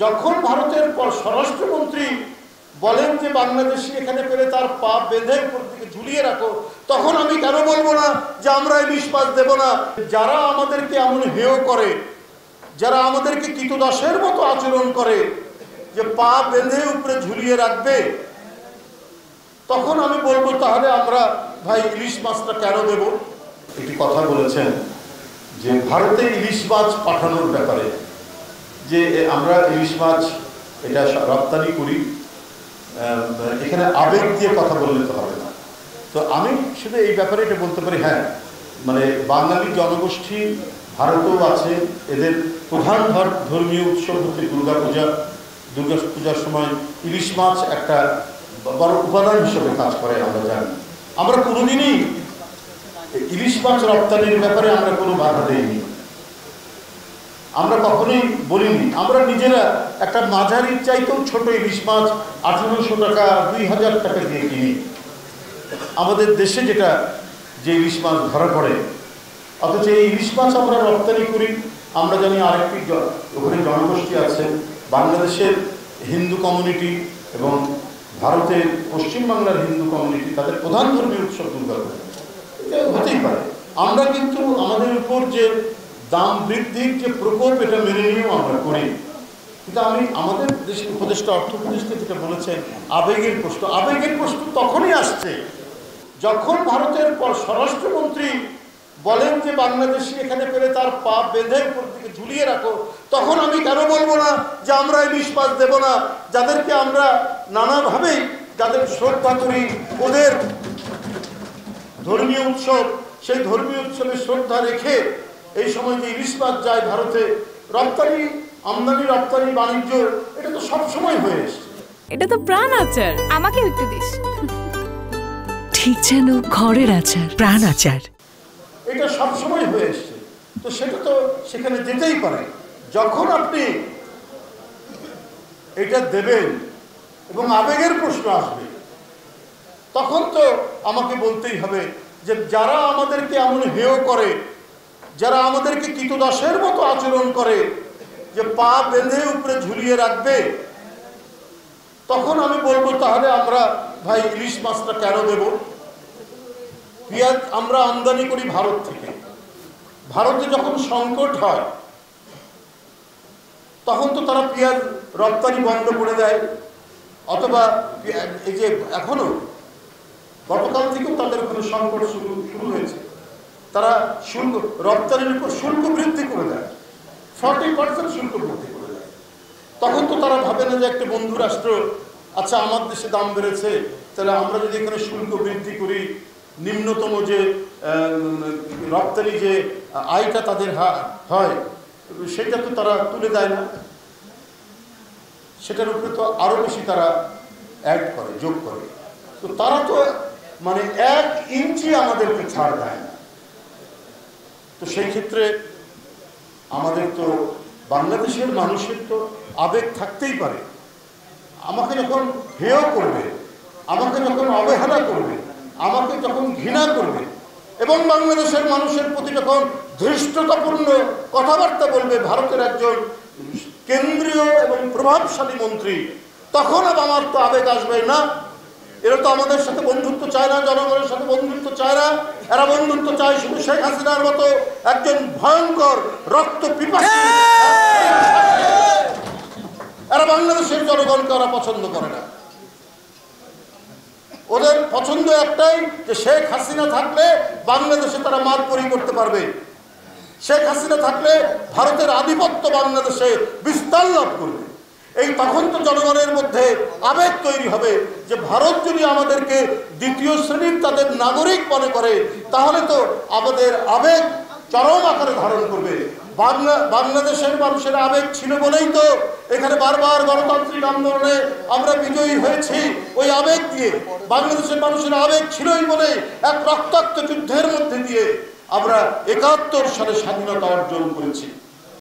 যখন ভারতের স্বরাষ্ট্রমন্ত্রী বলেন যে বাংলাদেশি এখানে পেলে তার পা বেঁধে উপর দিকে ঝুলিয়ে রাখো, তখন আমি কেন বলবো না যে আমরা ইলিশ মাছ দেব না? যারা আমাদেরকে এমন হেয় করে, যারা আমাদেরকে কীতদাসের মতো আচরণ করে যে পা বেঁধে উপরে ঝুলিয়ে রাখবে, তখন আমি বলবো তাহলে আমরা ভাই ইলিশ মাছটা কেন দেব? একটি কথা বলেছেন যে ভারতে ইলিশ মাছ পাঠানোর ব্যাপারে, যে আমরা ইলিশ মাছ এটা রপ্তানি করি, এখানে আবেগ দিয়ে কথা বললে তো হবে না। তো আমি শুধু এই ব্যাপারে এটা বলতে পারি, হ্যাঁ মানে বাঙালি জনগোষ্ঠী ভারতেও আছে, এদের প্রধান ধর্মীয় উৎসব হচ্ছে দুর্গাপূজা। দুর্গাপূজার সময় ইলিশ মাছ একটা বড় উপাদান হিসেবে কাজ করে আমরা জানি। আমরা কোনোদিনই ইলিশ মাছ রপ্তানির ব্যাপারে আমরা কোনো বাধা দেইনি, আমরা কখনোই বলিনি। আমরা নিজেরা একটা মাঝারির চাইতেও ছোট ইলিশ মাছ 1800 টাকা 2000 টাকা দিয়ে কিনি। আমাদের দেশে যেটা যে ইলিশ মাছ ধরা পড়ে, অথচ এই ইলিশ মাছ আমরা রপ্তানি করি। আমরা জানি আরেকটি ওখানে জনগোষ্ঠী আছে, বাংলাদেশের হিন্দু কমিউনিটি এবং ভারতের পশ্চিমবাংলার হিন্দু কমিউনিটি, তাদের প্রধান ধর্মীয় উৎসব দুর্গাপূজা। এটা হতেই পারে। আমরা কিন্তু আমাদের উপর যে দাম বৃদ্ধির যে প্রকোপ, এটা মেনে নিয়েও আমরা করি। কিন্তু আমাদের দেশের উপদেষ্টা, অর্থ উপদেষ্টা যেটা বলেছেন, আবেগের প্রশ্ন। আবেগের প্রশ্ন তখনই আসছে যখন ভারতের স্বরাষ্ট্রমন্ত্রী বলেন যে বাংলাদেশি এখানে পেলে তার পা বেঁধে উপর দিকে ঝুলিয়ে রাখো, তখন আমি কেন বলবো না যে আমরা ইলিশ মাছ দেব না? যাদেরকে আমরা নানাভাবেই যাদের শ্রদ্ধা করি, ওদের ধর্মীয় উৎসব, সেই ধর্মীয় উৎসবে শ্রদ্ধা রেখে এই সময় যে ইলিশ মাছ যায় ভারতে, রপ্তানি আমদানি রপ্তানি বাণিজ্য, এটা তো সবসময় হয়ে এসছে। এটা তো প্রাণ আচার, আমাকে একটু দিস। ঠিক যেন ঘরের আচার, প্রাণ আচার। এটা সবসময় হয়ে এসছে, তো সেটা তো সেখানে যেতেই পারে। যখন আপনি এটা দেবেন এবং আবেগের প্রশ্ন আসবে, তখন তো আমাকে বলতেই হবে যে যারা আমাদেরকে এমন হেয় করে, যারা আমাদেরকে কীতদাসের মতো আচরণ করে যে পা বেঁধে উপরে ঝুলিয়ে রাখবে, তখন আমি বলবো তাহলে আমরা ভাই ইলিশ মাছটা কেন দেব? পেঁয়াজ আমরা আমদানি করি ভারত থেকে। ভারতে যখন সংকট হয় তখন তো তারা পেঁয়াজ রপ্তানি বন্ধ করে দেয়, অথবা এই যে এখনো গতকাল থেকেও তাদের ওখানে সংকট শুরু হয়েছে, তারা শুল্ক রপ্তানির উপর শুল্ক বৃদ্ধি করে দেয়, 40% শুল্ক বৃদ্ধি করে দেয়। তখন তো তারা ভাবে না যে একটা বন্ধু রাষ্ট্র, আচ্ছা আমার দেশে দাম বেড়েছে, তাহলে আমরা যদি এখানে শুল্ক বৃদ্ধি করি, নিম্নতম যে রপ্তানি যে আয়টা তাদের হয় সেটা তো তারা তুলে দেয় না, সেটার উপরে তো আরো বেশি তারা অ্যাড করে, যোগ করে। তো তারা তো মানে 1 ইঞ্চি আমাদেরকে ছাড় দেয় না। তো সেই ক্ষেত্রে আমাদের তো বাংলাদেশের মানুষের তো আবেগ থাকতেই পারে। আমাকে যখন হেয় করবে, আমাকে যখন অবহেলা করবে, আমাকে যখন ঘৃণা করবে এবং বাংলাদেশের মানুষের প্রতি যখন ধৃষ্টতাপূর্ণ কথাবার্তা বলবে ভারতের একজন কেন্দ্রীয় এবং প্রভাবশালী মন্ত্রী, তখন আমার তো আবেগ আসবে না। এরা তো আমাদের সাথে বন্ধুত্ব চায় না, জনগণের সাথে বন্ধুত্ব চায় না। এরা বন্ধুত্ব চায় শুধু শেখ হাসিনার মতো একজন ভয়ঙ্কর রক্ত পিপাসী। এরা বাংলাদেশের জনগণকে ওরা পছন্দ করে না। ওদের পছন্দ একটাই যে শেখ হাসিনা থাকলে বাংলাদেশে তারা মারপরি করতে পারবে, শেখ হাসিনা থাকলে ভারতের আধিপত্য বাংলাদেশে বিস্তার লাভ করবে। এই তখন তো জনগণের মধ্যে আবেগ তৈরি হবে যে ভারত যদি আমাদেরকে দ্বিতীয় শ্রেণীর তাদের নাগরিক মনে করে, তাহলে তো আমাদের আবেগ চরম আকারে ধারণ করবে। বাংলাদেশের মানুষের আবেগ ছিল বলেই তো এখানে বারবার গণতান্ত্রিক আন্দোলনে আমরা বিজয়ী হয়েছি। ওই আবেগ দিয়ে, বাংলাদেশের মানুষের আবেগ ছিলই বলে এক রক্তাক্ত যুদ্ধের মধ্যে দিয়ে আমরা 71 সালে স্বাধীনতা অর্জন করেছি।